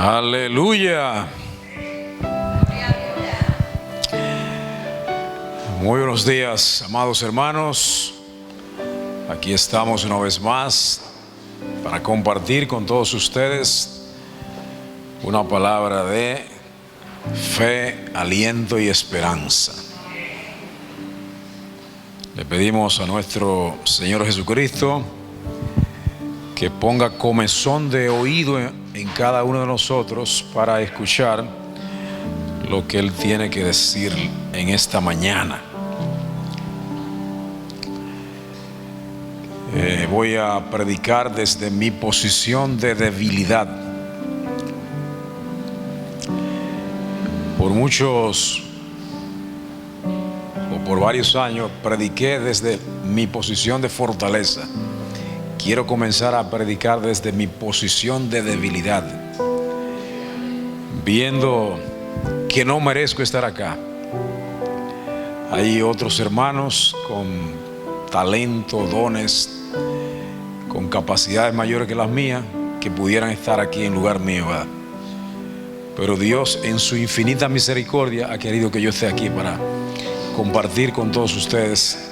Aleluya. Muy buenos días, amados hermanos. Aquí estamos una vez más para compartir con todos ustedes una palabra de fe, aliento y esperanza. Le pedimos a nuestro Señor Jesucristo que ponga comezón de oído en cada uno de nosotros para escuchar lo que Él tiene que decir en esta mañana. Voy a predicar desde mi posición de debilidad. Por varios años prediqué desde mi posición de fortaleza. Quiero comenzar a predicar desde mi posición de debilidad, viendo que no merezco estar acá. Hay otros hermanos con talento, dones, con capacidades mayores que las mías, que pudieran estar aquí en lugar mío, ¿verdad? Pero Dios, en su infinita misericordia, ha querido que yo esté aquí para compartir con todos ustedes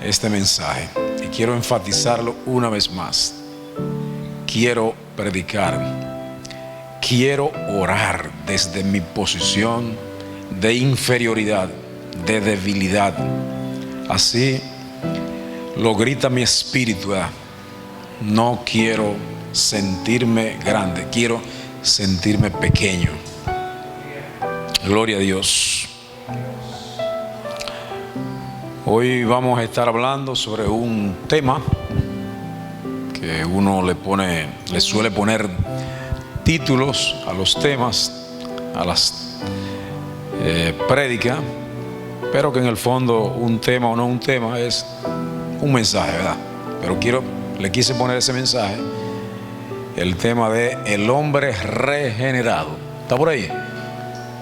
este mensaje. Y quiero enfatizarlo una vez más. Quiero predicar, quiero orar desde mi posición de inferioridad, de debilidad. Así lo grita mi espíritu, ¿verdad? No quiero sentirme grande, quiero sentirme pequeño. Gloria a Dios. Hoy vamos a estar hablando sobre un tema que uno le suele poner títulos a los temas, a las prédicas, pero que en el fondo un tema o no un tema es un mensaje, ¿verdad? Pero le quise poner ese mensaje, el tema de el hombre regenerado. ¿Está por ahí?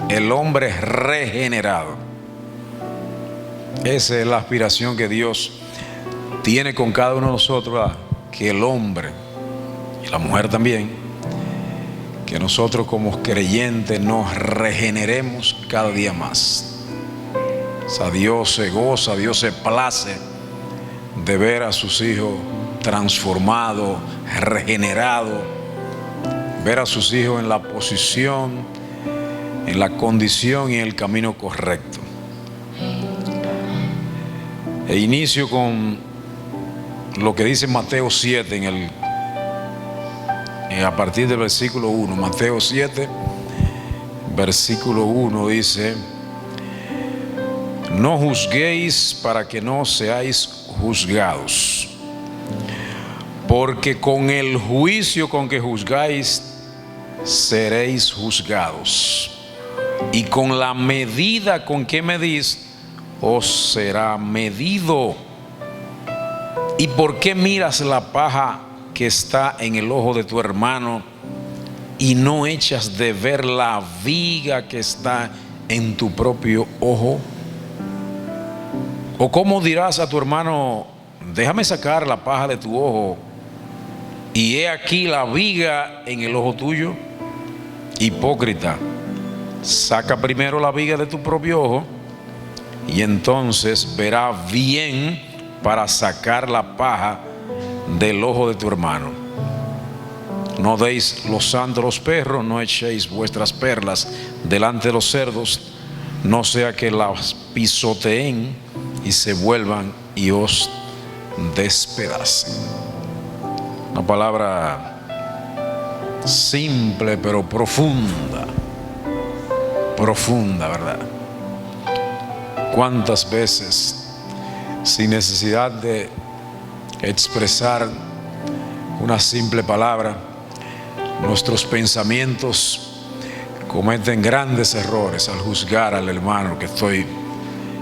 El hombre regenerado. Esa es la aspiración que Dios tiene con cada uno de nosotros, ¿verdad? Que el hombre y la mujer también, que nosotros como creyentes nos regeneremos cada día más. O sea, Dios se goza, Dios se place de ver a sus hijos transformados, regenerados, ver a sus hijos en la posición, en la condición y en el camino correcto. E inicio con lo que dice Mateo 7 a partir del versículo 1. Mateo 7, versículo 1 dice: no juzguéis para que no seáis juzgados, porque con el juicio con que juzgáis seréis juzgados, y con la medida con que medís os será medido. ¿Y por qué miras la paja que está en el ojo de tu hermano y no echas de ver la viga que está en tu propio ojo? ¿O cómo dirás a tu hermano: déjame sacar la paja de tu ojo, y he aquí la viga en el ojo tuyo? Hipócrita, saca primero la viga de tu propio ojo, y entonces verás bien para sacar la paja del ojo de tu hermano. No deis los santos a los perros, no echéis vuestras perlas delante de los cerdos, no sea que las pisoteen y se vuelvan y os despedacen. Una palabra simple pero profunda, ¿verdad? ¿Cuántas veces, sin necesidad de expresar una simple palabra, nuestros pensamientos cometen grandes errores al juzgar al hermano que estoy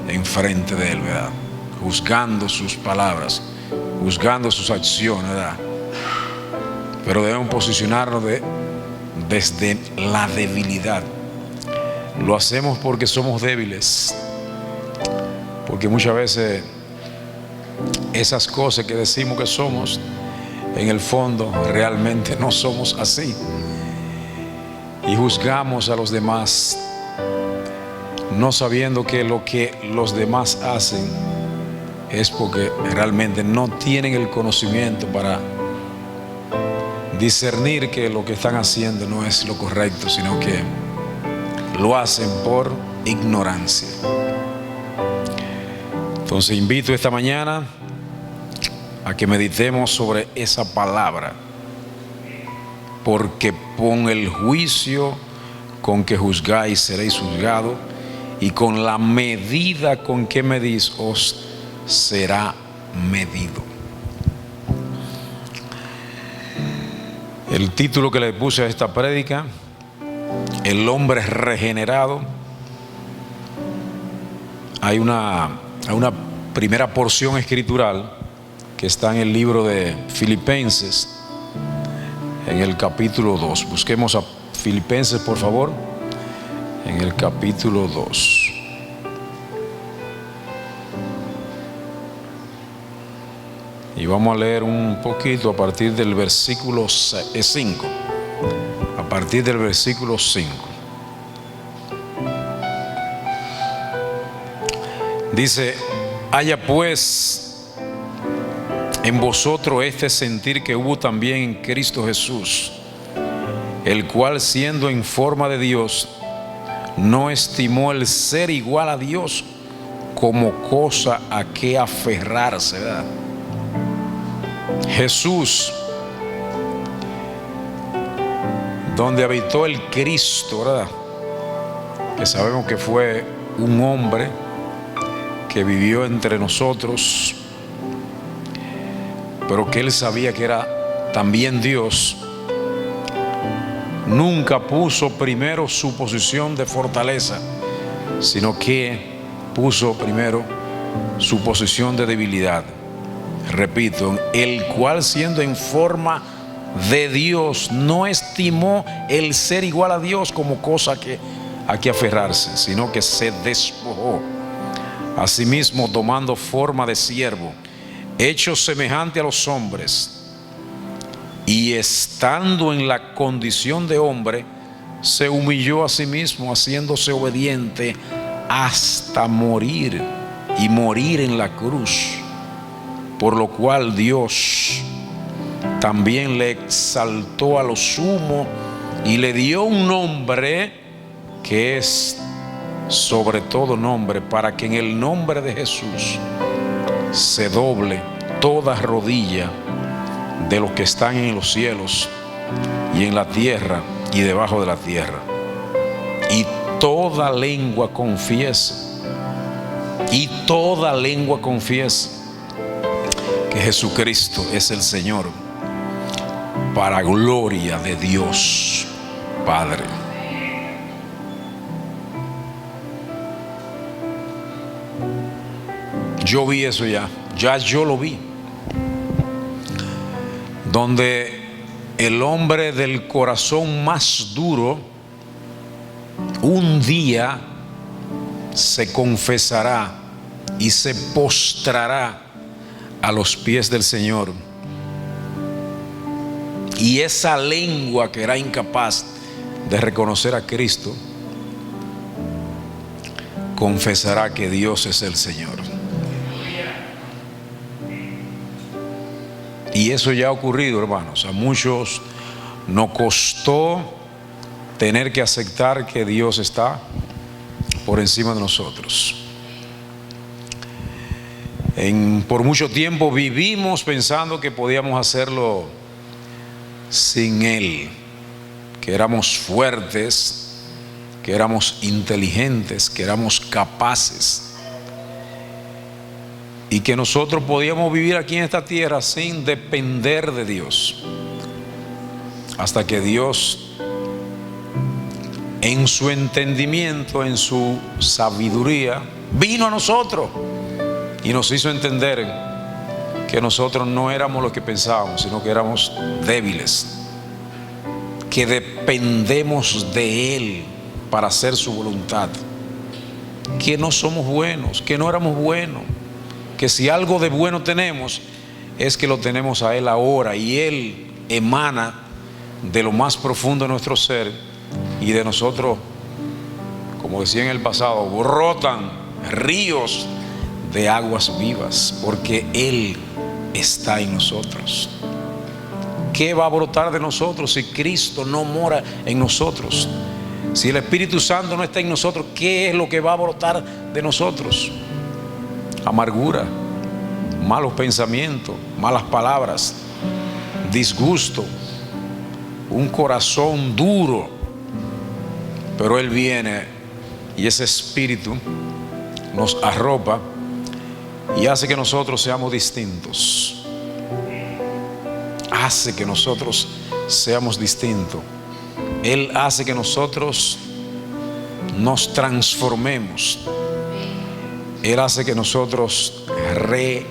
enfrente de él, ¿verdad? Juzgando sus palabras, juzgando sus acciones, ¿verdad? Pero debemos posicionarnos desde la debilidad. Lo hacemos porque somos débiles, porque muchas veces esas cosas que decimos que somos, en el fondo realmente no somos así. y juzgamos a los demás, no sabiendo que lo que los demás hacen es porque realmente no tienen el conocimiento para discernir que lo que están haciendo no es lo correcto, sino que lo hacen por ignorancia. Entonces invito esta mañana a que meditemos sobre esa palabra, porque con el juicio con que juzgáis seréis juzgados, y con la medida con que medís os será medido. El título que le puse a esta prédica: el hombre regenerado. Hay una primera porción escritural que está en el libro de Filipenses, en el capítulo 2. Busquemos a Filipenses, por favor, en el capítulo 2. Y vamos a leer un poquito a partir del versículo 5. A partir del versículo 5. Dice: haya pues en vosotros este sentir que hubo también en Cristo Jesús, el cual, siendo en forma de Dios, no estimó el ser igual a Dios como cosa a que aferrarse, ¿verdad? Jesús, donde habitó el Cristo, ¿verdad?, que sabemos que fue un hombre que vivió entre nosotros, pero que él sabía que era también Dios. Nunca puso primero su posición de fortaleza, sino que puso primero su posición de debilidad. Repito, el cual, siendo en forma de Dios, no estimó el ser igual a Dios como cosa que a que aferrarse, sino que se despojó a sí mismo, tomando forma de siervo, hecho semejante a los hombres, y estando en la condición de hombre, se humilló a sí mismo, haciéndose obediente hasta morir, y morir en la cruz. Por lo cual Dios también le exaltó a lo sumo y le dio un nombre que es sobre todo nombre, para que en el nombre de Jesús se doble toda rodilla de los que están en los cielos y en la tierra y debajo de la tierra, y toda lengua confiese, que Jesucristo es el Señor, para gloria de Dios Padre. Yo vi eso ya yo lo vi, donde el hombre del corazón más duro un día se confesará y se postrará a los pies del Señor, y esa lengua que era incapaz de reconocer a Cristo confesará que Dios es el Señor. Y eso ya ha ocurrido, hermanos. A muchos nos costó tener que aceptar que Dios está por encima de nosotros. Por mucho tiempo vivimos pensando que podíamos hacerlo sin Él, que éramos fuertes, que éramos inteligentes, que éramos capaces, y que nosotros podíamos vivir aquí en esta tierra sin depender de Dios, hasta que Dios, en su entendimiento, en su sabiduría, vino a nosotros y nos hizo entender que nosotros no éramos lo que pensábamos, sino que éramos débiles, que dependemos de Él para hacer su voluntad, que no somos buenos, que no éramos buenos, que si algo de bueno tenemos es que lo tenemos a Él ahora, y Él emana de lo más profundo de nuestro ser y de nosotros, como decía en el pasado, brotan ríos de aguas vivas, porque Él está en nosotros. ¿Qué va a brotar de nosotros si Cristo no mora en nosotros? Si el Espíritu Santo no está en nosotros, ¿qué es lo que va a brotar de nosotros? Amargura, malos pensamientos, malas palabras, disgusto, un corazón duro. Pero Él viene y ese Espíritu nos arropa y hace que nosotros seamos distintos. Hace que nosotros seamos distintos. Él hace que nosotros nos transformemos. Él hace que nosotros renacemos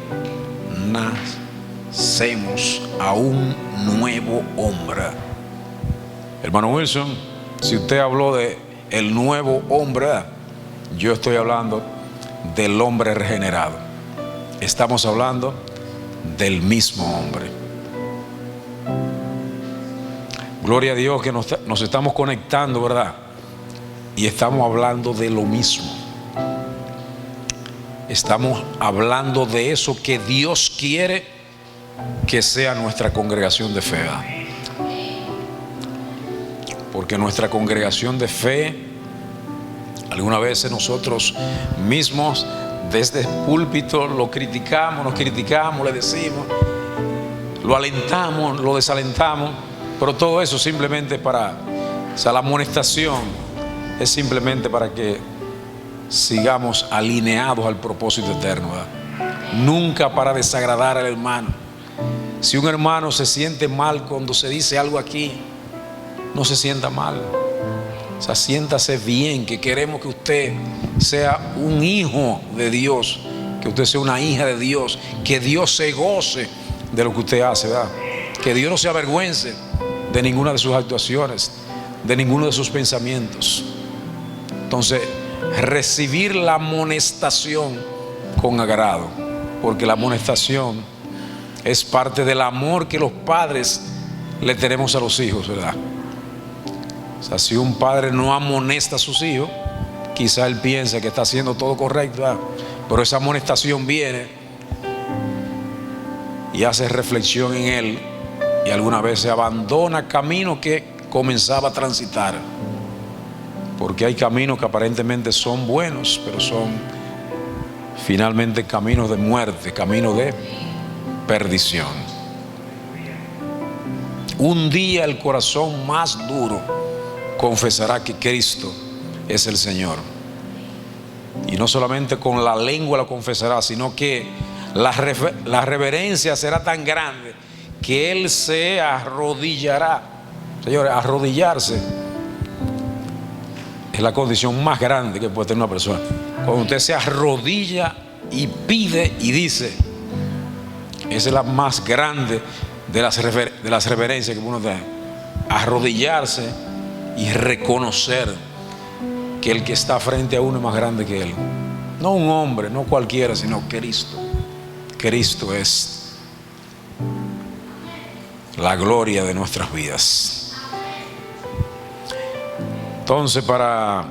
a un nuevo hombre. Hermano Wilson, si usted habló de el nuevo hombre, yo estoy hablando del hombre regenerado. Estamos hablando del mismo hombre. Gloria a Dios que nos estamos conectando, ¿verdad? Y estamos hablando de lo mismo. Estamos hablando de eso que Dios quiere que sea nuestra congregación de fe, ¿verdad? Porque nuestra congregación de fe, algunas veces nosotros mismos desde el púlpito lo criticamos, nos criticamos, le decimos, lo alentamos, lo desalentamos, pero todo eso simplemente la amonestación es simplemente para que sigamos alineados al propósito eterno, ¿verdad? Nunca para desagradar al hermano. Si un hermano se siente mal cuando se dice algo aquí, no se sienta mal. O sea, siéntase bien, que queremos que usted sea un hijo de Dios, que usted sea una hija de Dios, que Dios se goce de lo que usted hace, ¿verdad? Que Dios no se avergüence de ninguna de sus actuaciones, de ninguno de sus pensamientos. Entonces, recibir la amonestación con agrado, porque la amonestación es parte del amor que los padres le tenemos a los hijos, ¿verdad? O sea, si un padre no amonesta a sus hijos, quizá él piensa que está haciendo todo correcto, ¿verdad? Pero esa amonestación viene y hace reflexión en él, y algunas veces abandona caminos que comenzaba a transitar, porque hay caminos que aparentemente son buenos, pero son finalmente caminos de muerte, caminos de perdición. Un día el corazón más duro confesará que Cristo es el Señor, y no solamente con la lengua lo confesará, sino que la reverencia será tan grande que Él se arrodillará. Señores, arrodillarse es la condición más grande que puede tener una persona. Cuando usted se arrodilla y pide y dice, esa es la más grande de las reverencias que uno da. Arrodillarse y reconocer que el que está frente a uno es más grande que él. No un hombre, no cualquiera, sino Cristo. Cristo es la gloria de nuestras vidas. Entonces, para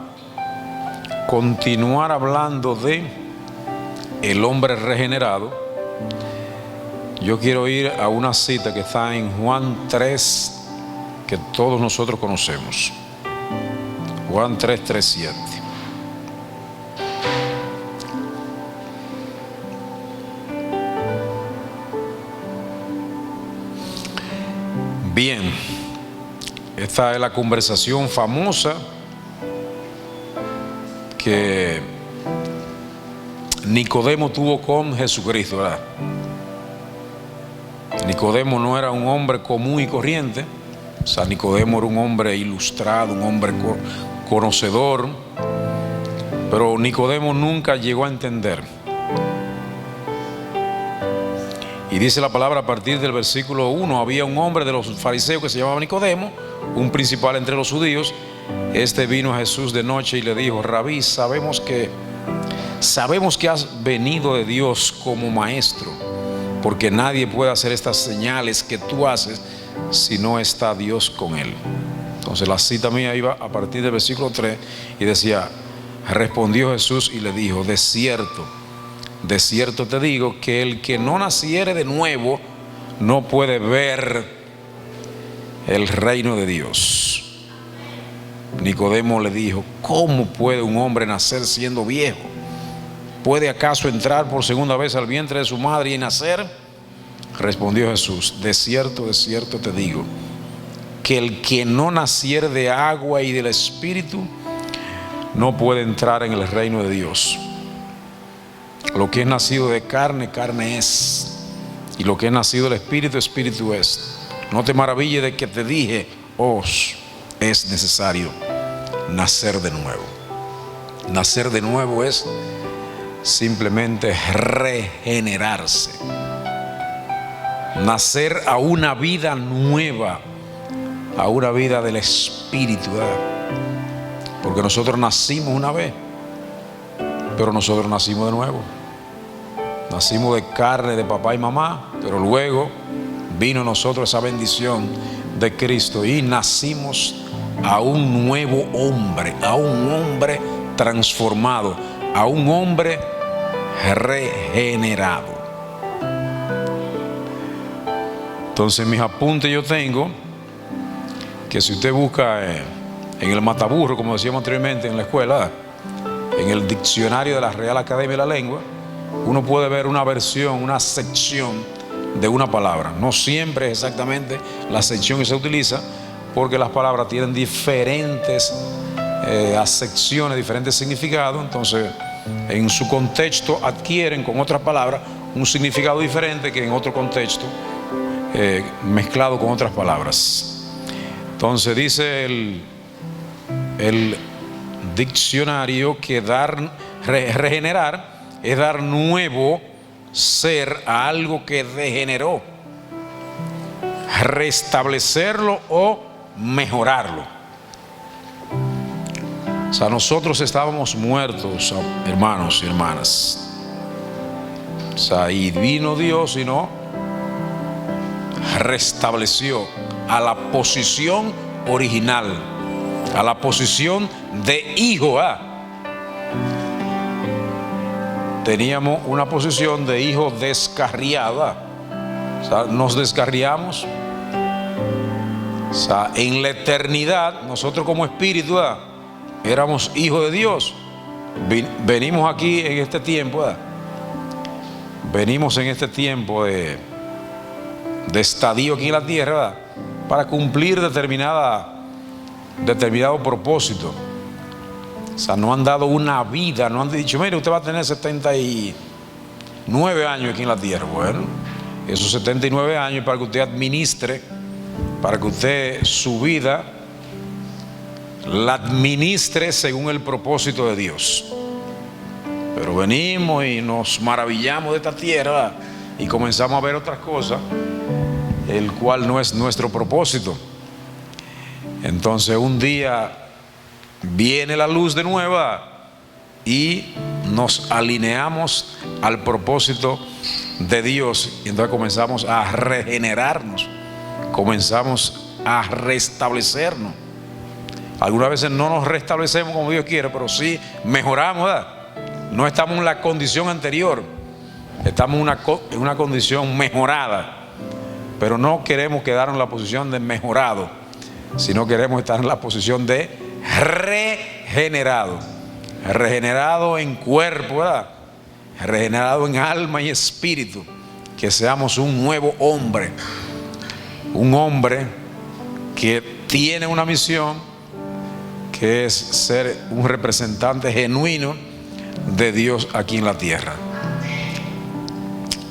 continuar hablando de el hombre regenerado, yo quiero ir a una cita que está en Juan 3, que todos nosotros conocemos. Juan 3, 3, 7. Bien, esta es la conversación famosa que Nicodemo tuvo con Jesucristo, ¿verdad? Nicodemo no era un hombre común y corriente. O sea, Nicodemo era un hombre ilustrado, un hombre conocedor, pero Nicodemo nunca llegó a entender. Y dice la palabra a partir del versículo 1: había un hombre de los fariseos que se llamaba Nicodemo, un principal entre los judíos. Este vino a Jesús de noche y le dijo: Rabí, sabemos que has venido de Dios como maestro, porque nadie puede hacer estas señales que tú haces si no está Dios con él. Entonces la cita mía iba a partir del versículo 3 y decía: respondió Jesús y le dijo: de cierto te digo que el que no naciere de nuevo no puede ver el reino de Dios. Nicodemo le dijo: ¿cómo puede un hombre nacer siendo viejo? ¿Puede acaso entrar por segunda vez al vientre de su madre y nacer? Respondió Jesús: de cierto te digo que el que no naciere de agua y del Espíritu no puede entrar en el reino de Dios. Lo que es nacido de carne, carne es, y lo que es nacido del Espíritu, Espíritu es. No te maravilles de que te dije: os es necesario nacer de nuevo. Nacer de nuevo es simplemente regenerarse, nacer a una vida nueva, a una vida del Espíritu, ¿verdad? Porque nosotros nacimos una vez, pero nosotros nacimos de nuevo. Nacimos de carne de papá y mamá, pero luego vino a nosotros esa bendición de Cristo y nacimos a un nuevo hombre, a un hombre transformado, a un hombre regenerado. Entonces, mis apuntes yo tengo que si usted busca en el mataburro, como decíamos anteriormente en la escuela, en el diccionario de la Real Academia de la Lengua, uno puede ver una versión, una sección de una palabra. No siempre es exactamente la sección que se utiliza, porque las palabras tienen diferentes acepciones, diferentes significados. Entonces, en su contexto adquieren con otras palabras un significado diferente que en otro contexto mezclado con otras palabras. Entonces dice el diccionario que regenerar es dar nuevo ser a algo que degeneró, restablecerlo o mejorarlo. O sea, nosotros estábamos muertos, hermanos y hermanas. O sea, y vino Dios y nos restableció a la posición original, a la posición de hijo. Teníamos una posición de hijo descarriada. O sea, nos descarriamos. O sea, en la eternidad, nosotros como espíritu éramos hijos de Dios. Venimos aquí en este tiempo, venimos en este tiempo de estadio aquí en la tierra, para cumplir determinado propósito. O sea, no han dado una vida, no han dicho: mire, usted va a tener 79 años aquí en la tierra. Bueno, esos 79 años para que usted administre, para que usted su vida la administre según el propósito de Dios. Pero venimos y nos maravillamos de esta tierra y comenzamos a ver otras cosas, el cual no es nuestro propósito. Entonces un día viene la luz de nuevo y nos alineamos al propósito de Dios, y entonces comenzamos a regenerarnos, comenzamos a restablecernos. Algunas veces no nos restablecemos como Dios quiere, pero sí mejoramos, ¿verdad? No estamos en la condición anterior, estamos en una condición mejorada, pero no queremos quedar en la posición de mejorado, sino queremos estar en la posición de regenerado. Regenerado en cuerpo, ¿verdad? Regenerado en alma y espíritu. Que seamos un nuevo hombre, un hombre que tiene una misión, que es ser un representante genuino de Dios aquí en la tierra.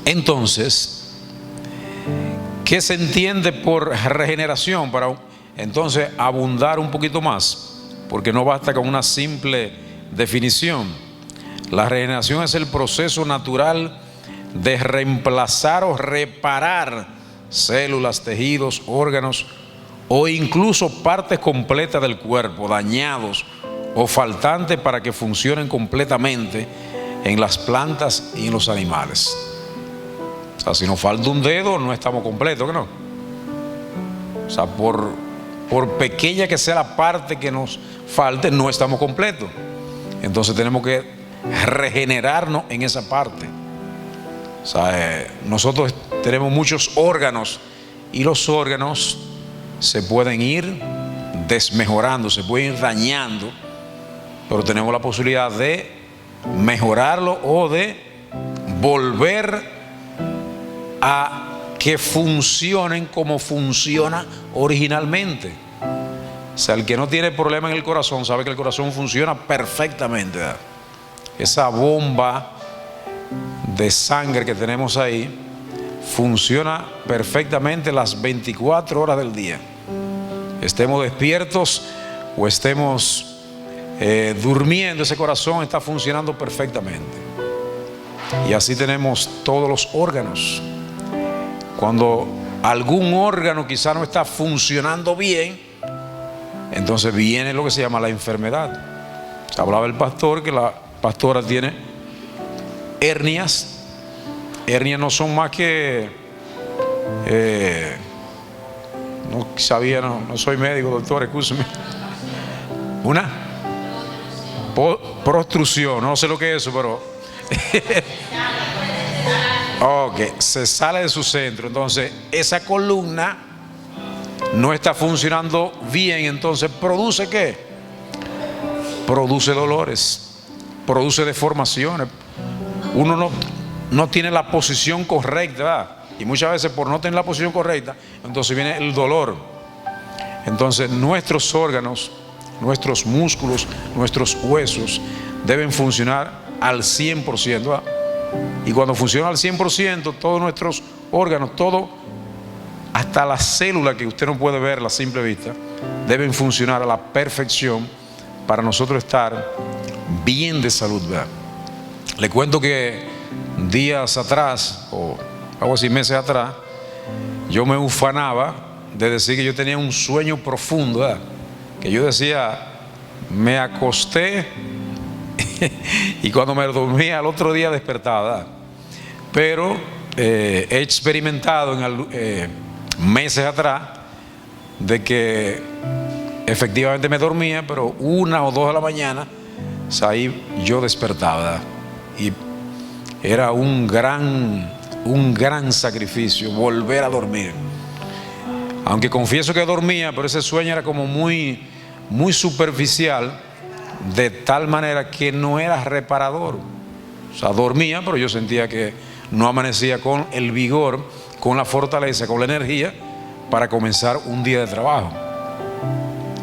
Entonces, ¿qué se entiende por regeneración? Para entonces abundar un poquito más, porque no basta con una simple definición. La regeneración es el proceso natural de reemplazar o reparar células, tejidos, órganos o incluso partes completas del cuerpo dañados o faltantes para que funcionen completamente en las plantas y en los animales. O sea, si nos falta un dedo, no estamos completos, ¿no? O sea, por por pequeña que sea la parte que nos falte, no estamos completos. Entonces tenemos que regenerarnos en esa parte. O sea, nosotros tenemos muchos órganos y los órganos se pueden ir desmejorando, se pueden ir dañando, pero tenemos la posibilidad de mejorarlo o de volver a que funcionen como funciona originalmente. O sea, el que no tiene problema en el corazón sabe que el corazón funciona perfectamente, ¿verdad? Esa bomba de sangre que tenemos ahí funciona perfectamente las 24 horas del día. Estemos despiertos o estemos durmiendo, ese corazón está funcionando perfectamente. Y así tenemos todos los órganos. Cuando algún órgano quizá no está funcionando bien, entonces viene lo que se llama la enfermedad. Hablaba el pastor que la pastora tiene hernias. Hernias no son más que no sabía, no soy médico, doctor, escúcheme. Una prostrucción, no sé lo que es eso, pero ok, se sale de su centro. Entonces esa columna no está funcionando bien. Entonces produce ¿qué? Produce dolores, produce deformaciones. Uno no tiene la posición correcta, ¿verdad? Y muchas veces por no tener la posición correcta, entonces viene el dolor. Entonces nuestros órganos, nuestros músculos, nuestros huesos deben funcionar al 100%, ¿verdad? Y cuando funciona al 100%, todos nuestros órganos, todo, hasta las células que usted no puede ver a la simple vista, deben funcionar a la perfección para nosotros estar bien de salud, ¿verdad? Le cuento que días atrás, o algo así, meses atrás, yo me ufanaba de decir que yo tenía un sueño profundo, ¿verdad? Que yo decía, me acosté y cuando me dormía al otro día despertaba, ¿verdad? Pero he experimentado en meses atrás de que efectivamente me dormía, pero 1 o 2 de la mañana, o sea, ahí yo despertaba, ¿verdad? Y era un gran sacrificio volver a dormir. Aunque confieso que dormía, pero ese sueño era como muy superficial, de tal manera que no era reparador. O sea, dormía, pero yo sentía que no amanecía con el vigor, con la fortaleza, con la energía para comenzar un día de trabajo.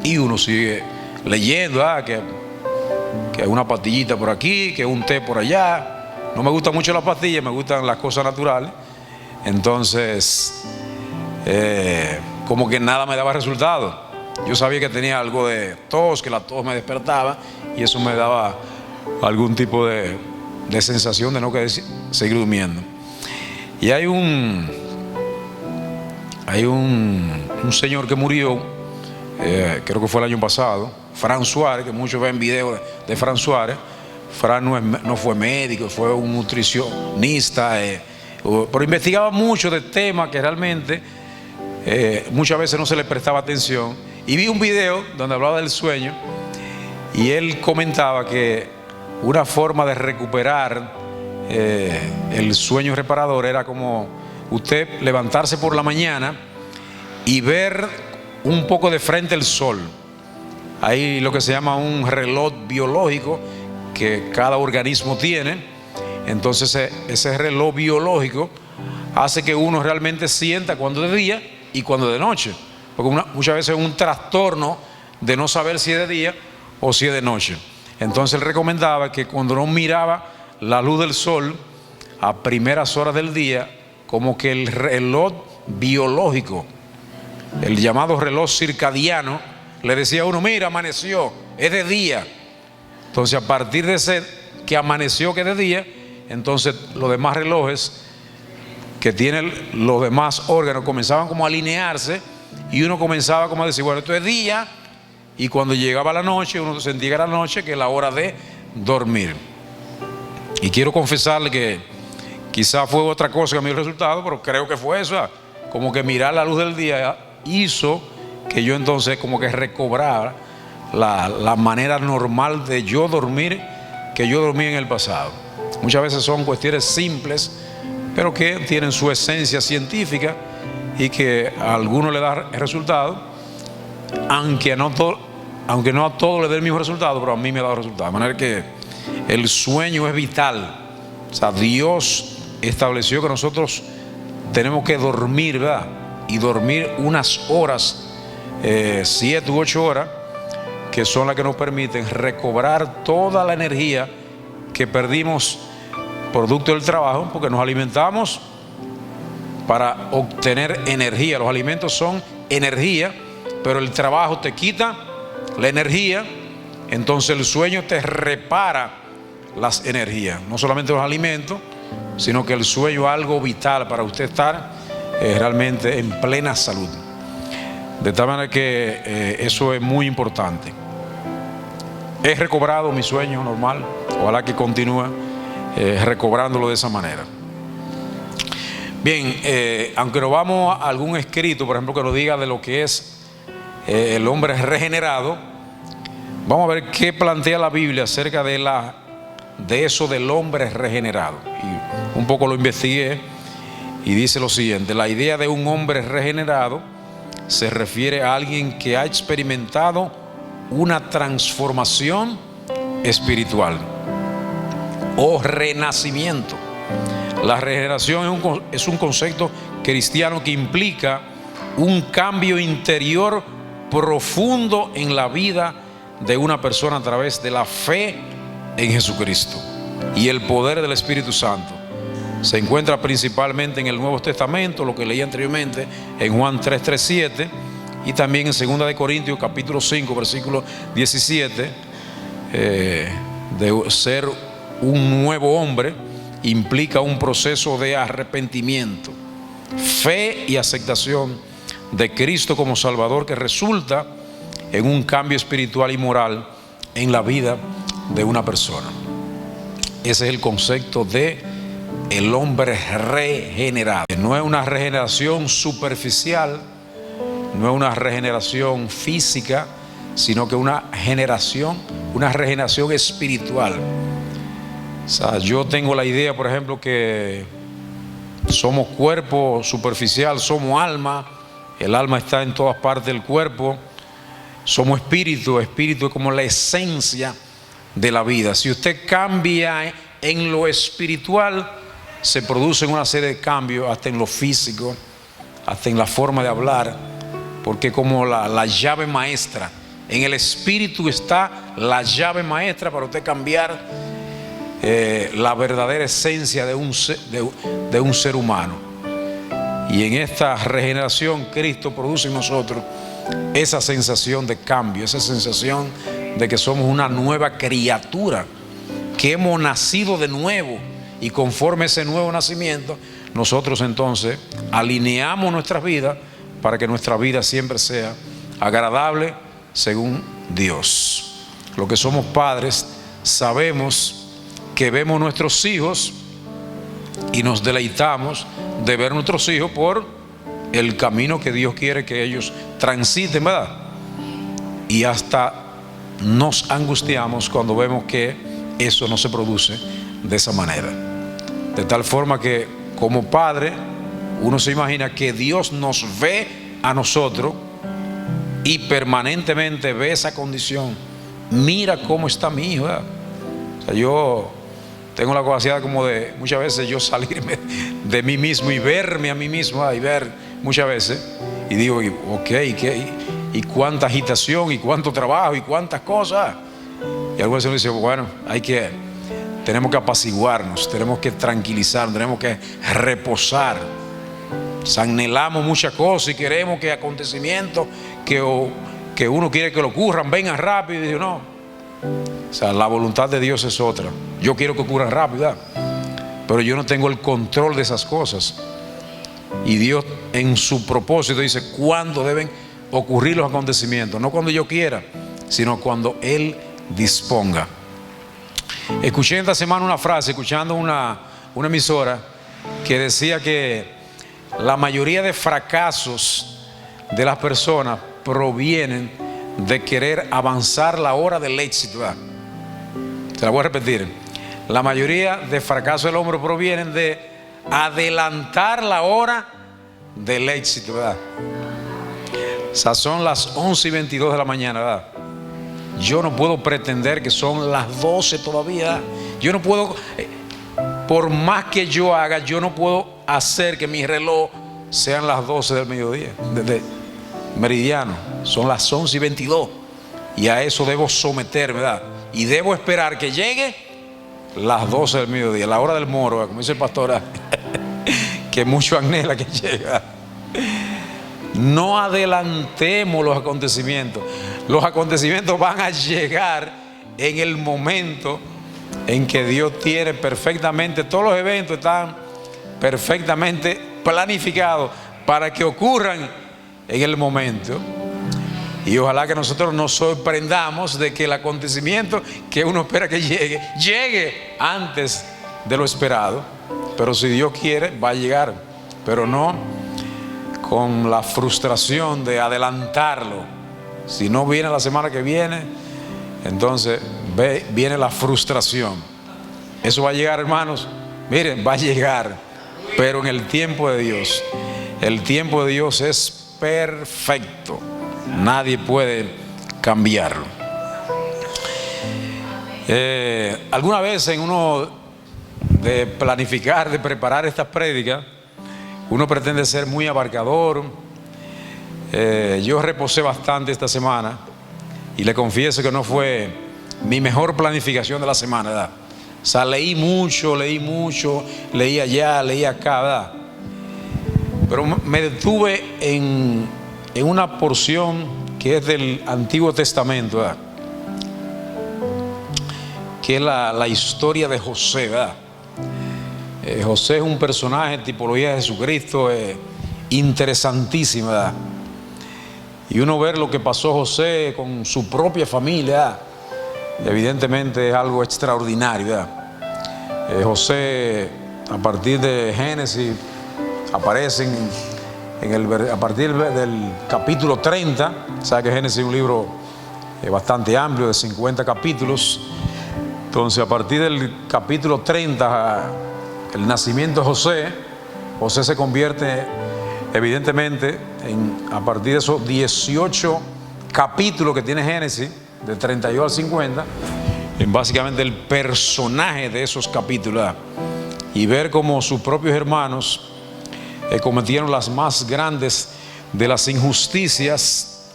Y uno sigue leyendo, que una pastillita por aquí, que un té por allá. No me gustan mucho las pastillas, me gustan las cosas naturales. Entonces, como que nada me daba resultado. Yo sabía que tenía algo de tos, que la tos me despertaba y eso me daba algún tipo de sensación de no querer seguir durmiendo. Y hay un señor que murió, creo que fue el año pasado, Fran Suárez, que muchos ven videos de Fran Suárez. Fran no fue médico, fue un nutricionista, pero investigaba mucho de temas que realmente muchas veces no se le prestaba atención. Y vi un video donde hablaba del sueño y él comentaba que una forma de recuperar el sueño reparador era como usted levantarse por la mañana y ver un poco de frente el sol. Hay lo que se llama un reloj biológico que cada organismo tiene. Entonces ese reloj biológico hace que uno realmente sienta cuando es de día y cuando es de noche, porque muchas veces es un trastorno de no saber si es de día o si es de noche. Entonces él recomendaba que cuando uno miraba la luz del sol a primeras horas del día, como que el reloj biológico, el llamado reloj circadiano, le decía a uno, mira, amaneció, es de día. Entonces a partir de ese que amaneció que es de día, entonces los demás relojes que tienen los demás órganos comenzaban como a alinearse y uno comenzaba como a decir, bueno, esto es día, y cuando llegaba la noche uno sentía que era la noche, que es la hora de dormir. Y quiero confesarle que quizá fue otra cosa que me dio el resultado, pero creo que fue eso, como que mirar la luz del día hizo que yo entonces como que recobrar la manera normal de yo dormir que yo dormí en el pasado. Muchas veces son cuestiones simples, pero que tienen su esencia científica y que a algunos le da resultado, aunque no a todos le dé el mismo resultado, pero a mí me ha dado resultado. De manera que el sueño es vital. O sea, Dios estableció que nosotros tenemos que dormir, ¿verdad? Y dormir unas horas, 7 u 8 horas, que son las que nos permiten recobrar toda la energía que perdimos producto del trabajo, porque nos alimentamos para obtener energía. Los alimentos son energía, pero el trabajo te quita la energía. Entonces el sueño te repara las energías, no solamente los alimentos, sino que el sueño es algo vital para usted estar realmente en plena salud. De tal manera que eso es muy importante. He recobrado mi sueño normal, ojalá que continúe recobrándolo de esa manera. Bien, aunque no vamos a algún escrito, por ejemplo, que nos diga de lo que es el hombre regenerado, vamos a ver qué plantea la Biblia acerca de eso del hombre regenerado. Y un poco lo investigué y dice lo siguiente: la idea de un hombre regenerado se refiere a alguien que ha experimentado una transformación espiritual o renacimiento. La regeneración es un concepto cristiano que implica un cambio interior profundo en la vida de una persona a través de la fe en Jesucristo y el poder del Espíritu Santo. Se encuentra principalmente en el Nuevo Testamento, lo que leí anteriormente en Juan 3:7, y también en 2 de Corintios capítulo 5 versículo 17. De ser un nuevo hombre implica un proceso de arrepentimiento, fe y aceptación de Cristo como Salvador, que resulta en un cambio espiritual y moral en la vida de una persona. Ese es el concepto de el hombre regenerado. No es una regeneración superficial, no es una regeneración física, sino que una regeneración espiritual. O sea, yo tengo la idea, por ejemplo, que somos cuerpo superficial, somos alma, el alma está en todas partes del cuerpo, somos espíritu, espíritu es como la esencia de la vida. Si usted cambia en lo espiritual, se producen una serie de cambios hasta en lo físico, hasta en la forma de hablar, porque como la llave maestra, en el espíritu está la llave maestra para usted cambiar la verdadera esencia de un ser humano. Y en esta regeneración Cristo produce en nosotros esa sensación de cambio, esa sensación de que somos una nueva criatura, que hemos nacido de nuevo, y conforme a ese nuevo nacimiento nosotros entonces alineamos nuestras vidas para que nuestra vida siempre sea agradable según Dios. Los que somos padres sabemos que vemos nuestros hijos y nos deleitamos de ver nuestros hijos por el camino que Dios quiere que ellos transiten, ¿verdad? Y hasta nos angustiamos cuando vemos que eso no se produce de esa manera. De tal forma que como padre uno se imagina que Dios nos ve a nosotros y permanentemente ve esa condición. Mira cómo está mi hijo, ¿verdad? O sea, yo tengo la capacidad como de muchas veces yo salirme de mí mismo y verme a mí mismo, ¿verdad? Y ver muchas veces y digo, ok, y cuánta agitación y cuánto trabajo y cuántas cosas. Y algunas veces uno dice, bueno, tenemos que apaciguarnos, tenemos que tranquilizarnos, tenemos que reposar. Anhelamos muchas cosas y queremos que acontecimientos que uno quiere que lo ocurran vengan rápido, y digo, no. O sea, la voluntad de Dios es otra. Yo quiero que ocurran rápido, ¿verdad? Pero yo no tengo el control de esas cosas. Y Dios en su propósito dice cuándo deben ocurrir los acontecimientos, no cuando yo quiera, sino cuando Él disponga. Escuché esta semana una frase, escuchando una emisora, que decía que la mayoría de fracasos de las personas provienen de querer avanzar la hora del éxito, ¿verdad? Se la voy a repetir. La mayoría de fracasos del hombre provienen de adelantar la hora del éxito, ¿verdad? O sea, son las 11:22 de la mañana, ¿verdad? Yo no puedo pretender que son las 12 todavía. Yo no puedo, por más que yo haga, yo no puedo hacer que mi reloj sean las 12 del mediodía, desde meridiano. Son las 11:22 y a eso debo someterme, ¿verdad? Y debo esperar que llegue las 12 del mediodía, la hora del moro, ¿verdad? Como dice el pastor, que mucho anhela que llegue. No adelantemos los acontecimientos. Los acontecimientos van a llegar en el momento en que Dios tiene perfectamente, todos los eventos están perfectamente planificados para que ocurran en el momento. Y ojalá que nosotros nos sorprendamos de que el acontecimiento que uno espera que llegue antes de lo esperado. Pero si Dios quiere, va a llegar, pero no con la frustración de adelantarlo. Si no viene la semana que viene, entonces viene la frustración. Eso va a llegar, hermanos. Miren, va a llegar, pero en el tiempo de Dios. El tiempo de Dios es perfecto. Nadie puede cambiarlo. Alguna vez en uno de planificar, de preparar estas prédicas, uno pretende ser muy abarcador. Yo reposé bastante esta semana y le confieso que no fue mi mejor planificación de la semana, ¿verdad? O sea, leí mucho, leí allá, leí acá, ¿verdad? Pero me detuve en una porción que es del Antiguo Testamento, ¿verdad? Que es la historia de José, ¿verdad? José es un personaje, tipología de Jesucristo, interesantísima, ¿verdad? Y uno ver lo que pasó José con su propia familia, evidentemente es algo extraordinario, ¿verdad? José, a partir de Génesis, aparecen a partir del capítulo 30, sabe que Génesis es un libro bastante amplio, de 50 capítulos. Entonces, a partir del capítulo 30, el nacimiento de José se convierte evidentemente a partir de esos 18 capítulos que tiene Génesis, de 32 al 50, en básicamente el personaje de esos capítulos, ¿verdad? Y ver cómo sus propios hermanos cometieron las más grandes de las injusticias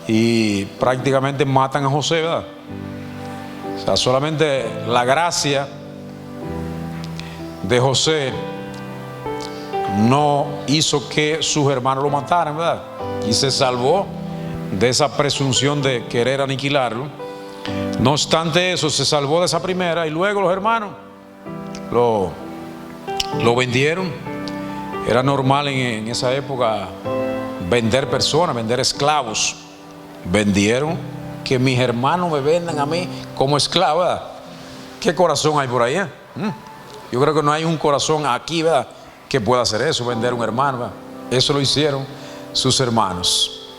y prácticamente matan a José, ¿verdad? O sea, solamente la gracia de José no hizo que sus hermanos lo mataran, ¿verdad? Y se salvó de esa presunción de querer aniquilarlo. No obstante eso, se salvó de esa primera y luego los hermanos lo vendieron. Era normal en esa época vender personas, vender esclavos. Vendieron, que mis hermanos me vendan a mí como esclavo, ¿verdad? ¿Qué corazón hay por ahí? Yo creo que no hay un corazón aquí, ¿verdad?, que pueda hacer eso, vender un hermano, ¿verdad? Eso lo hicieron sus hermanos.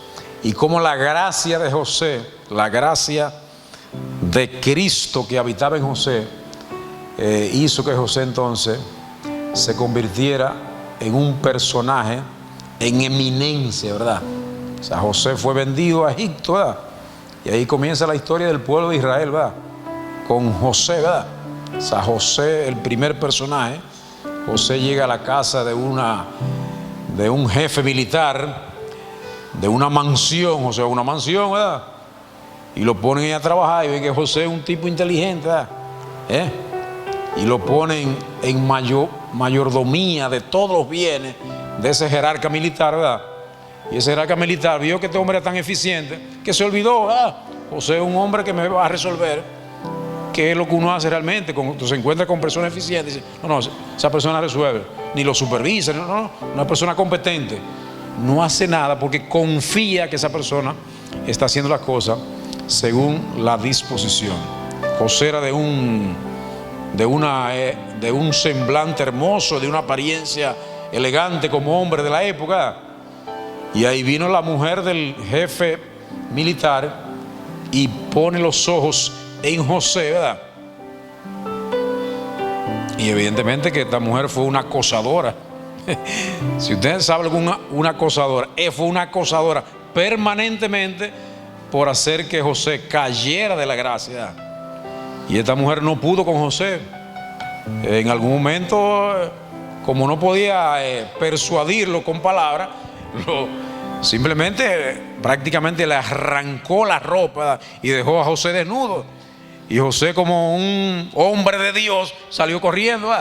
Y como la gracia de José, la gracia de Cristo que habitaba en José, hizo que José entonces se convirtiera en un personaje en eminencia, ¿verdad? O sea, José fue vendido a Egipto, ¿verdad? Y ahí comienza la historia del pueblo de Israel, ¿verdad? Con José, ¿verdad? O sea, José, el primer personaje. José llega a la casa de un jefe militar, de una mansión, o sea, una mansión, ¿verdad? Y lo ponen ahí a trabajar y ven que José es un tipo inteligente, ¿verdad? Y lo ponen en mayordomía de todos los bienes de ese jerarca militar, ¿verdad? Y ese jerarca militar vio que este hombre era tan eficiente que se olvidó, ¿verdad? José es un hombre que me va a resolver qué es lo que uno hace realmente. Cuando se encuentra con personas eficientes, dice, no, esa persona resuelve, ni lo supervisa, una persona competente. No hace nada porque confía que esa persona está haciendo las cosas según la disposición. José era de un semblante hermoso, de una apariencia elegante como hombre de la época. Y ahí vino la mujer del jefe militar y pone los ojos en José, ¿verdad? Y evidentemente que esta mujer fue una acosadora. Si ustedes saben una acosadora, fue una acosadora permanentemente por hacer que José cayera de la gracia. Y esta mujer no pudo con José. En algún momento, como no podía persuadirlo con palabras, simplemente prácticamente le arrancó la ropa y dejó a José desnudo. Y José, como un hombre de Dios, salió corriendo.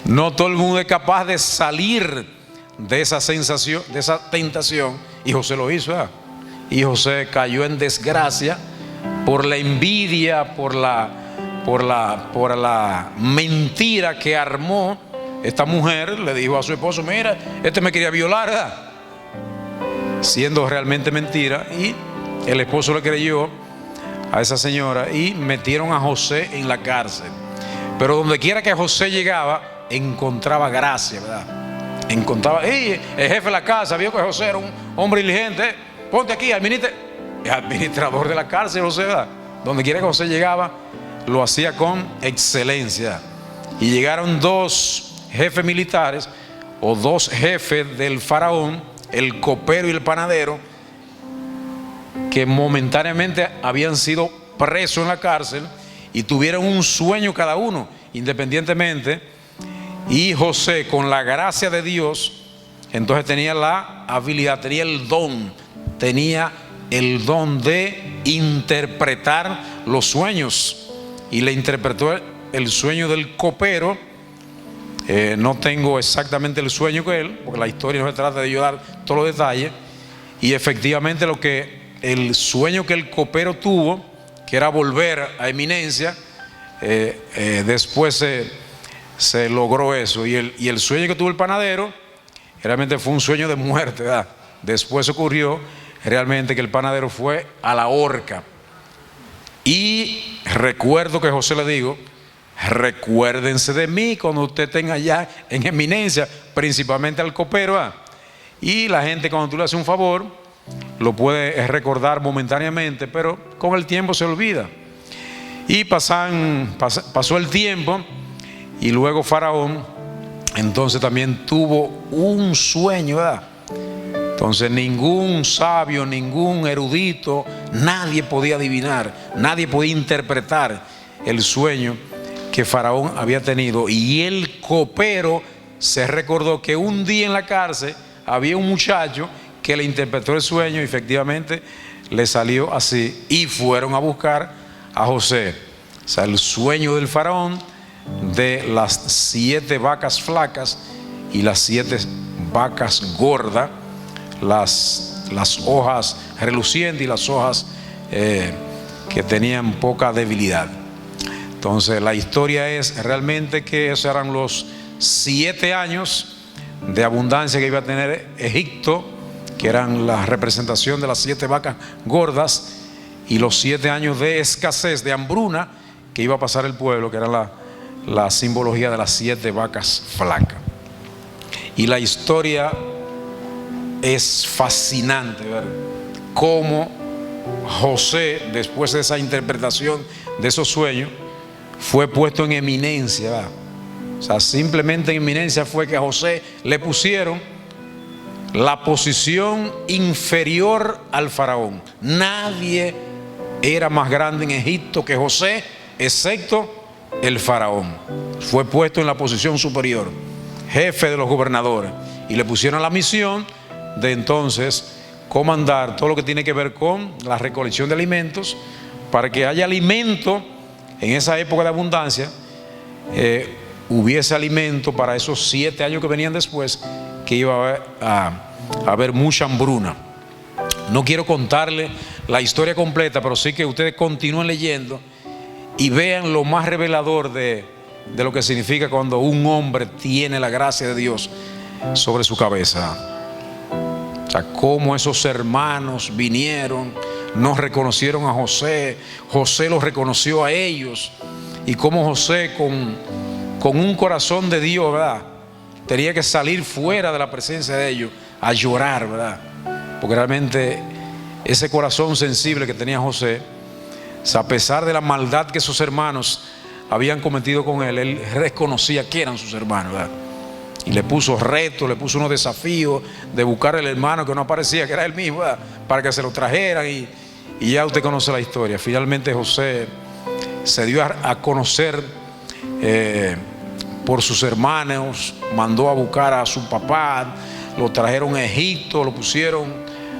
No todo el mundo es capaz de salir de esa sensación, de esa tentación, y José lo hizo. Y José cayó en desgracia por la envidia, por la mentira que armó esta mujer. Le dijo a su esposo: mira, este me quería violar, ¿verdad? Siendo realmente mentira. Y el esposo le creyó a esa señora y metieron a José en la cárcel. Pero donde quiera que José llegaba, encontraba gracia, ¿verdad? Encontraba, el jefe de la casa vio que José era un hombre diligente. Ponte aquí, administrador de la cárcel, José, ¿verdad? Donde quiera que José llegaba, lo hacía con excelencia. Y llegaron dos jefes militares, o dos jefes del faraón, el copero y el panadero, que momentáneamente habían sido presos en la cárcel y tuvieron un sueño cada uno, independientemente. Y José, con la gracia de Dios, entonces tenía la habilidad, tenía el don de interpretar los sueños. Y le interpretó el sueño del copero. No tengo exactamente el sueño que él, porque la historia no se trata de yo dar todos los detalles. Y efectivamente el sueño que el copero tuvo, que era volver a eminencia, después se logró eso. Y el sueño que tuvo el panadero realmente fue un sueño de muerte, ¿verdad? Después ocurrió realmente que el panadero fue a la horca. Y recuerdo que José le dijo: recuérdense de mí cuando usted tenga ya en eminencia, principalmente al copero, ¿verdad? Y la gente, cuando tú le haces un favor, lo puede recordar momentáneamente, pero con el tiempo se olvida. Y pasó el tiempo, y luego Faraón entonces también tuvo un sueño, ¿verdad? Entonces ningún sabio, ningún erudito, nadie podía adivinar, nadie podía interpretar el sueño que Faraón había tenido. Y el copero se recordó que un día en la cárcel había un muchacho que le interpretó el sueño, y efectivamente le salió así. Y fueron a buscar a José. O sea, el sueño del faraón de las 7 vacas flacas y las 7 vacas gordas, las hojas relucientes y las hojas que tenían poca debilidad. Entonces la historia es realmente que esos eran los 7 años de abundancia que iba a tener Egipto, que eran la representación de las 7 vacas gordas, y los 7 años de escasez, de hambruna, que iba a pasar el pueblo, que era la simbología de las 7 vacas flacas. Y la historia es fascinante, ver cómo José, después de esa interpretación de esos sueños, fue puesto en eminencia, ¿verdad? O sea, simplemente en eminencia fue que a José le pusieron la posición inferior al faraón. Nadie era más grande en Egipto que José, excepto el faraón. Fue puesto en la posición superior, jefe de los gobernadores, y le pusieron la misión de entonces comandar todo lo que tiene que ver con la recolección de alimentos, para que haya alimento en esa época de abundancia, hubiese alimento para esos 7 años que venían después, que iba a haber mucha hambruna. No quiero contarle la historia completa, pero sí que ustedes continúen leyendo y vean lo más revelador de lo que significa cuando un hombre tiene la gracia de Dios sobre su cabeza. O sea, cómo esos hermanos vinieron, nos reconocieron a José, José los reconoció a ellos, y cómo José con un corazón de Dios, ¿verdad?, tenía que salir fuera de la presencia de ellos a llorar, ¿verdad? Porque realmente ese corazón sensible que tenía José, a pesar de la maldad que sus hermanos habían cometido con él reconocía que eran sus hermanos, ¿verdad? Y le puso retos, le puso unos desafíos de buscar el hermano que no aparecía, que era él mismo, ¿verdad? Para que se lo trajeran, y ya usted conoce la historia. Finalmente José se dio a conocer por sus hermanos, mandó a buscar a su papá, lo trajeron a Egipto, lo pusieron,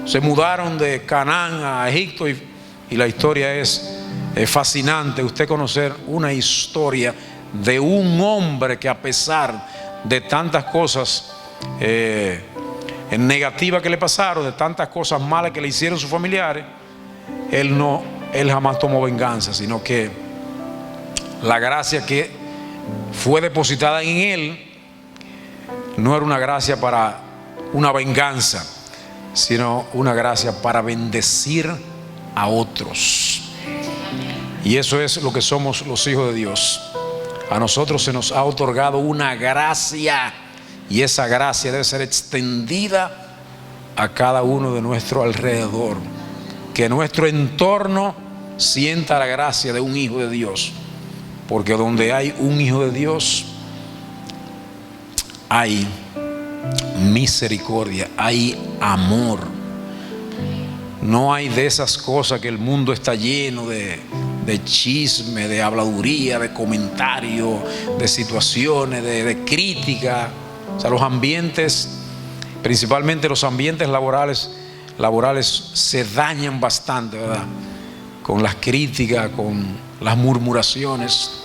se mudaron de Canaán a Egipto, y la historia es fascinante. Usted conocer una historia de un hombre que, a pesar de tantas cosas negativas que le pasaron, de tantas cosas malas que le hicieron sus familiares, él jamás tomó venganza, sino que la gracia que fue depositada en él no era una gracia para una venganza, sino una gracia para bendecir a otros. Y eso es lo que somos los hijos de Dios. A nosotros se nos ha otorgado una gracia, y esa gracia debe ser extendida a cada uno de nuestro alrededor. Que nuestro entorno sienta la gracia de un hijo de Dios, porque donde hay un hijo de Dios hay misericordia, hay amor. No hay de esas cosas que el mundo está lleno de chisme, de habladuría, de comentarios, de situaciones, de crítica. O sea, los ambientes, principalmente los ambientes laborales se dañan bastante, ¿verdad? Con las críticas, con las murmuraciones.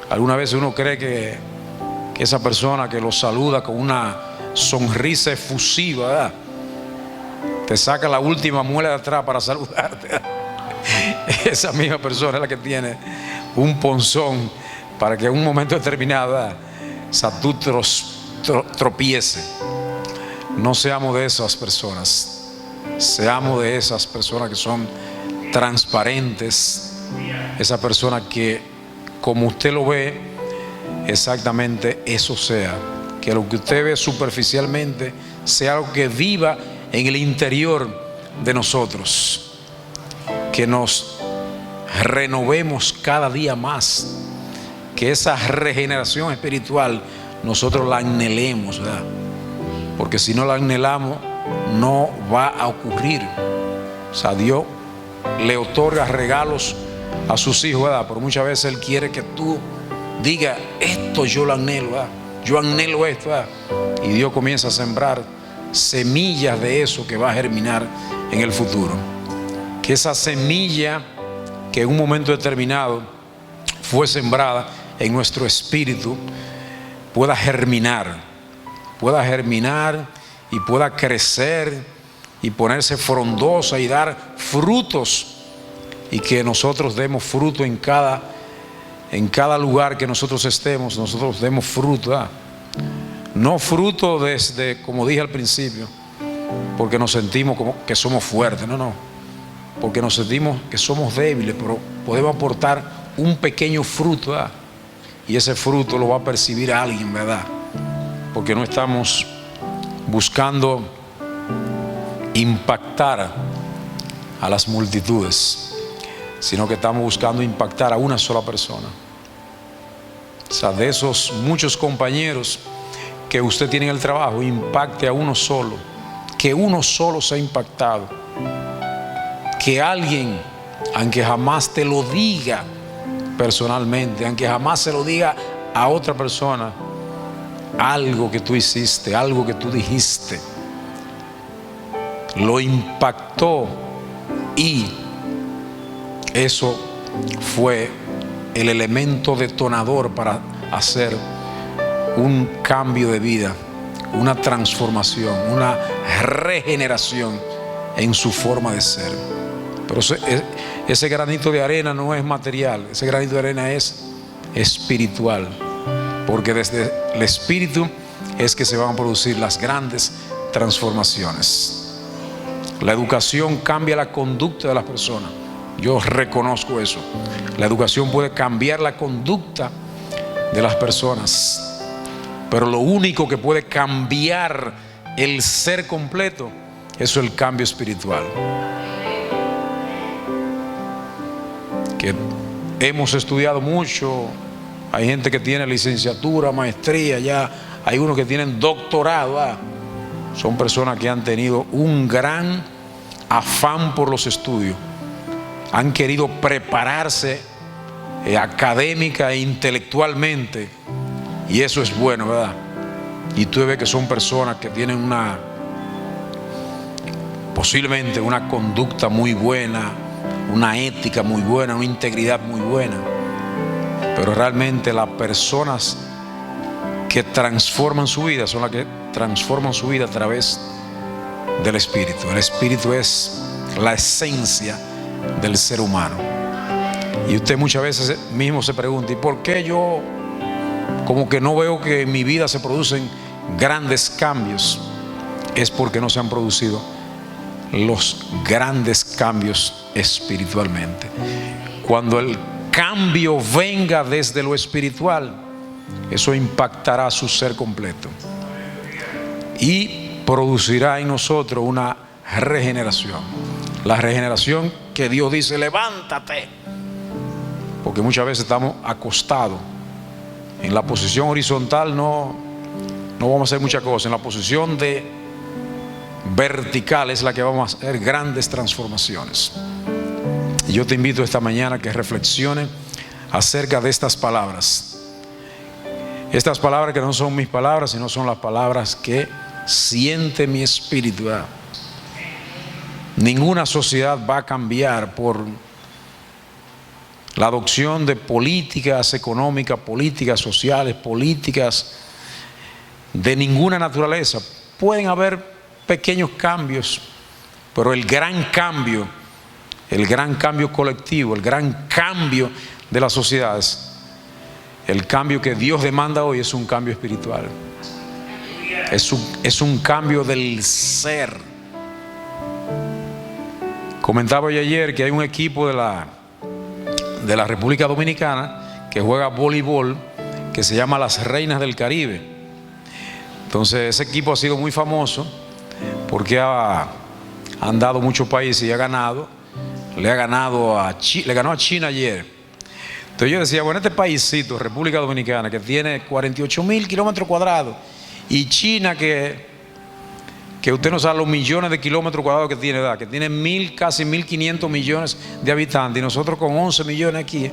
Alguna vez uno cree que esa persona que lo saluda con una sonrisa efusiva, ¿verdad?, te saca la última muela de atrás para saludarte. Esa misma persona es la que tiene un ponzón para que en un momento determinado, ¿verdad?, tú tropiece. No seamos de esas personas. Seamos de esas personas que son transparentes. Esa persona que, como usted lo ve, exactamente eso sea. Que lo que usted ve superficialmente sea algo que viva en el interior de nosotros. Que nos renovemos cada día más. Que esa regeneración espiritual nosotros la anhelemos, ¿verdad? Porque si no la anhelamos, no va a ocurrir. O sea, Dios le otorga regalos a sus hijos, ¿verdad? Pero muchas veces Él quiere que tú digas: esto yo lo anhelo, ¿verdad? Yo anhelo esto, ¿verdad? Y Dios comienza a sembrar semillas de eso que va a germinar en el futuro. Que esa semilla que en un momento determinado fue sembrada en nuestro espíritu pueda germinar y pueda crecer y ponerse frondosa y dar frutos, y que nosotros demos fruto en cada lugar que nosotros estemos. Nosotros demos fruto, ¿verdad? No fruto desde, como dije al principio, porque nos sentimos como que somos fuertes, no, porque nos sentimos que somos débiles, pero podemos aportar un pequeño fruto, ¿verdad? Y ese fruto lo va a percibir a alguien, ¿verdad? Porque no estamos buscando impactar a las multitudes, sino que estamos buscando impactar a una sola persona. O sea, de esos muchos compañeros que usted tiene en el trabajo, impacte a uno solo. Que uno solo sea impactado. Que alguien, aunque jamás te lo diga personalmente, aunque jamás se lo diga a otra persona, algo que tú hiciste, algo que tú dijiste, lo impactó, y eso fue el elemento detonador para hacer un cambio de vida, una transformación, una regeneración en su forma de ser. Pero ese granito de arena no es material, ese granito de arena es espiritual, porque desde el espíritu es que se van a producir las grandes transformaciones. La educación cambia la conducta de las personas. Yo reconozco eso. La educación puede cambiar la conducta de las personas, Pero lo único que puede cambiar el ser completo, eso es el cambio espiritual. Que hemos estudiado mucho, hay gente que tiene licenciatura, maestría, ya hay unos que tienen doctorado. Son personas que han tenido un gran afán por los estudios, han querido prepararse académica e intelectualmente, y eso es bueno, ¿verdad? Y tú ves que son personas que tienen posiblemente una conducta muy buena, una ética muy buena, una integridad muy buena, pero realmente las personas que transforman su vida son las que transforman su vida a través del Espíritu. El Espíritu es la esencia del ser humano. Y usted muchas veces mismo se pregunta: ¿y por qué yo como que no veo que en mi vida se producen grandes cambios? Es porque no se han producido los grandes cambios espiritualmente. Cuando el cambio venga desde lo espiritual, eso impactará su ser completo y producirá en nosotros una regeneración. La regeneración que Dios dice: levántate. Porque muchas veces estamos acostados. En la posición horizontal no vamos a hacer muchas cosas. En la posición vertical es la que vamos a hacer grandes transformaciones. Y yo te invito esta mañana a que reflexiones acerca de estas palabras. Estas palabras que no son mis palabras, sino son las palabras que siente mi espíritu. Ninguna sociedad va a cambiar por la adopción de políticas económicas, políticas sociales, políticas de ninguna naturaleza. Pueden haber pequeños cambios, pero el gran cambio colectivo, el gran cambio de las sociedades, el cambio que Dios demanda hoy es un cambio espiritual. Es un cambio del ser. Comentaba yo ayer que hay un equipo de la República Dominicana que juega voleibol, que se llama Las Reinas del Caribe. Entonces ese equipo ha sido muy famoso porque han dado muchos países y ha ganado. Le ganó a China ayer. Entonces yo decía, bueno, este paísito, República Dominicana, que tiene 48,000 kilómetros cuadrados, y China que usted no sabe los millones de kilómetros cuadrados que tiene, ¿verdad? Que tiene casi 1.500 millones de habitantes, y nosotros con 11 millones aquí,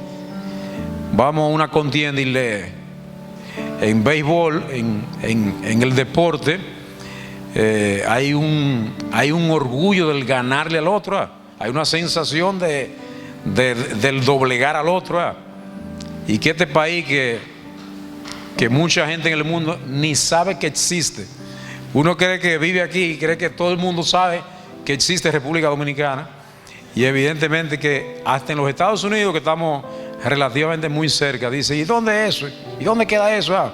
vamos a una contienda y en béisbol, en el deporte, hay un orgullo del ganarle al otro, hay una sensación del doblegar al otro, y que este país que mucha gente en el mundo ni sabe que existe. Uno cree que vive aquí y cree que todo el mundo sabe que existe República Dominicana, y evidentemente que hasta en los Estados Unidos, que estamos relativamente muy cerca, dice: ¿y dónde es eso? ¿Y dónde queda eso?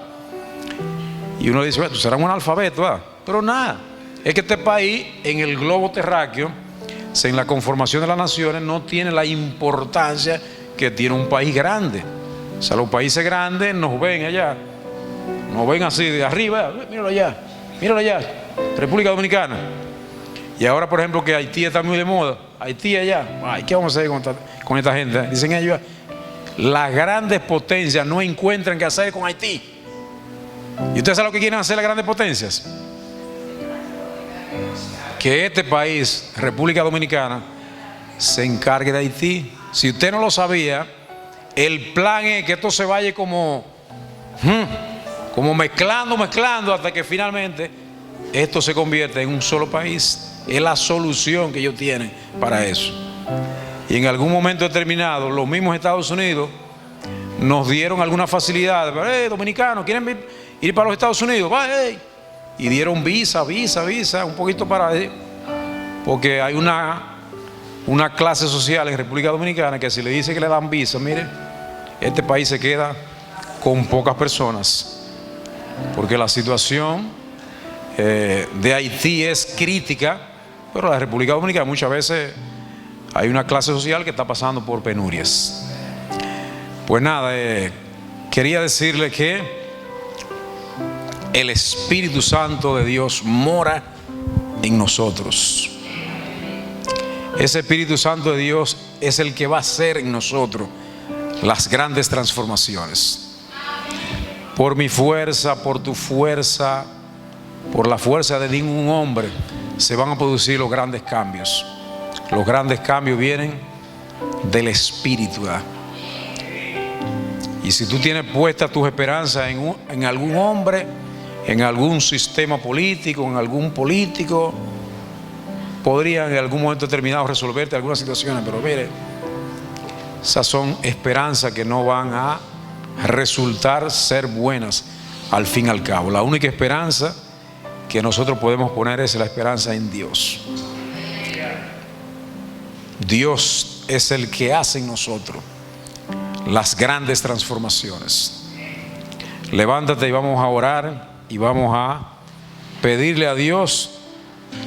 Y uno dice: bueno, tú serás un analfabeto, pero nada, es que este país en el globo terráqueo, en la conformación de las naciones, no tiene la importancia que tiene un país grande. O sea, los países grandes nos ven allá, nos ven así de arriba: míralo allá, República Dominicana. Y ahora, por ejemplo, que Haití está muy de moda, Haití allá, ay, ¿qué vamos a hacer con esta gente? Dicen ellos: las grandes potencias no encuentran qué hacer con Haití. ¿Y ustedes saben lo que quieren hacer las grandes potencias? Que este país, República Dominicana, se encargue de Haití. Si usted no lo sabía, el plan es que esto se vaya como mezclando, hasta que finalmente esto se convierte en un solo país. Es la solución que ellos tienen para eso. Y en algún momento determinado, los mismos Estados Unidos nos dieron algunas facilidades. Dominicanos, ¿quieren ir para los Estados Unidos? Y dieron visa, un poquito para... Porque hay una clase social en República Dominicana que si le dice que le dan visa, mire, este país se queda con pocas personas. Porque la situación de Haití es crítica, pero la República Dominicana muchas veces hay una clase social que está pasando por penurias. Pues nada, quería decirle que el Espíritu Santo de Dios mora en nosotros. Ese Espíritu Santo de Dios es el que va a hacer en nosotros las grandes transformaciones. Por mi fuerza, por tu fuerza, por la fuerza de ningún hombre se van a producir los grandes cambios. Los grandes cambios vienen del Espíritu, ¿verdad? Y si tú tienes puesta tus esperanzas en algún hombre, en algún sistema político, en algún político, podrían en algún momento determinado resolverte algunas situaciones, pero mire, esas son esperanzas que no van a resultar ser buenas al fin y al cabo. La única esperanza que nosotros podemos poner es la esperanza en Dios. Dios es el que hace en nosotros las grandes transformaciones. Levántate y vamos a orar y vamos a pedirle a Dios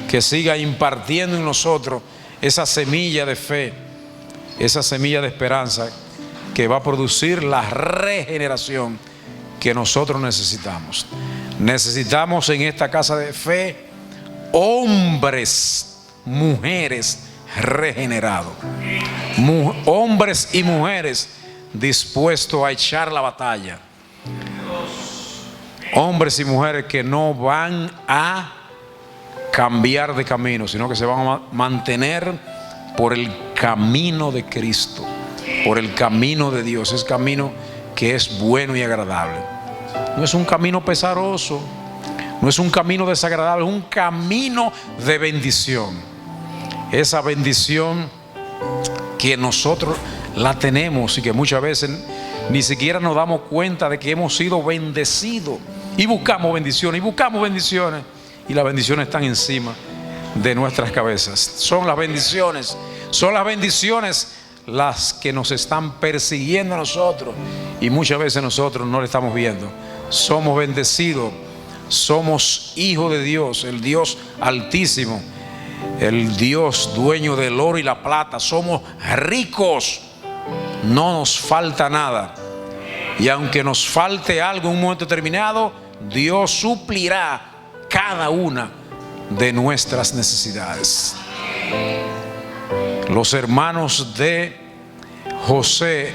que siga impartiendo en nosotros esa semilla de fe, esa semilla de esperanza que va a producir la regeneración que nosotros necesitamos. Necesitamos en esta casa de fe hombres, mujeres regenerados, hombres y mujeres dispuestos a echar la batalla, hombres y mujeres que no van a cambiar de camino, sino que se van a mantener por el camino de Cristo, por el camino de Dios, ese camino que es bueno y agradable. No es un camino pesaroso, no es un camino desagradable, es un camino de bendición. Esa bendición que nosotros la tenemos y que muchas veces ni siquiera nos damos cuenta de que hemos sido bendecidos, y buscamos bendiciones y las bendiciones están encima de nuestras cabezas. Son las bendiciones las que nos están persiguiendo a nosotros, y muchas veces nosotros no le estamos viendo. Somos bendecidos, somos hijos de Dios, el Dios altísimo, el Dios dueño del oro y la plata. Somos ricos, no nos falta nada, y aunque nos falte algo en un momento determinado, Dios suplirá cada una de nuestras necesidades. Los hermanos de José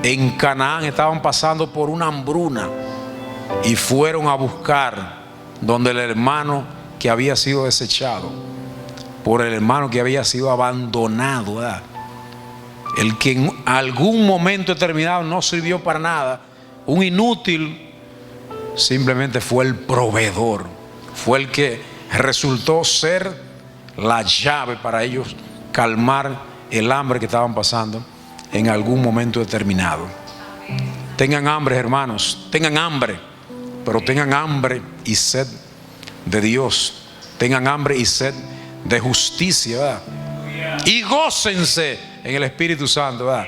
en Canaán estaban pasando por una hambruna y fueron a buscar donde el hermano que había sido desechado, por el hermano que había sido abandonado, ¿verdad? El que en algún momento determinado no sirvió para nada, un inútil, simplemente fue el proveedor, fue el que resultó ser la llave para ellos calmar el hambre que estaban pasando en algún momento determinado. Tengan hambre, hermanos, tengan hambre, pero tengan hambre y sed de Dios, tengan hambre y sed de justicia, ¿verdad? Y gócense en el Espíritu Santo, ¿verdad?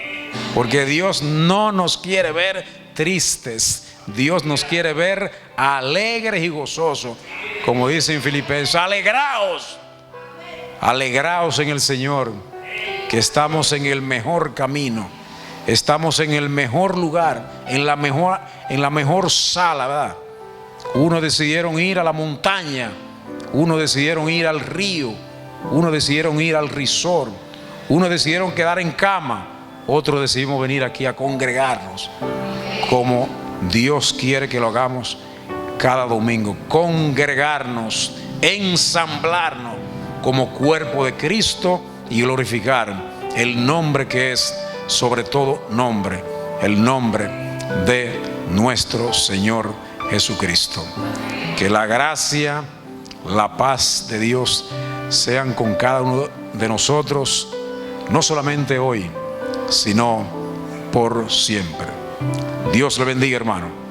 Porque Dios no nos quiere ver tristes, Dios nos quiere ver alegres y gozosos, como dice en Filipenses: alegraos en el Señor, que estamos en el mejor camino, estamos en el mejor lugar, en la mejor sala, ¿verdad? Unos decidieron ir a la montaña, unos decidieron ir al río, unos decidieron ir al resort, unos decidieron quedar en cama, otros decidimos venir aquí a congregarnos como Dios quiere que lo hagamos cada domingo. Congregarnos, ensamblarnos como cuerpo de Cristo y glorificar el nombre que es sobre todo nombre, el nombre de nuestro Señor Jesucristo. Que la gracia, la paz de Dios sean con cada uno de nosotros, no solamente hoy, sino por siempre. Dios le bendiga, hermano.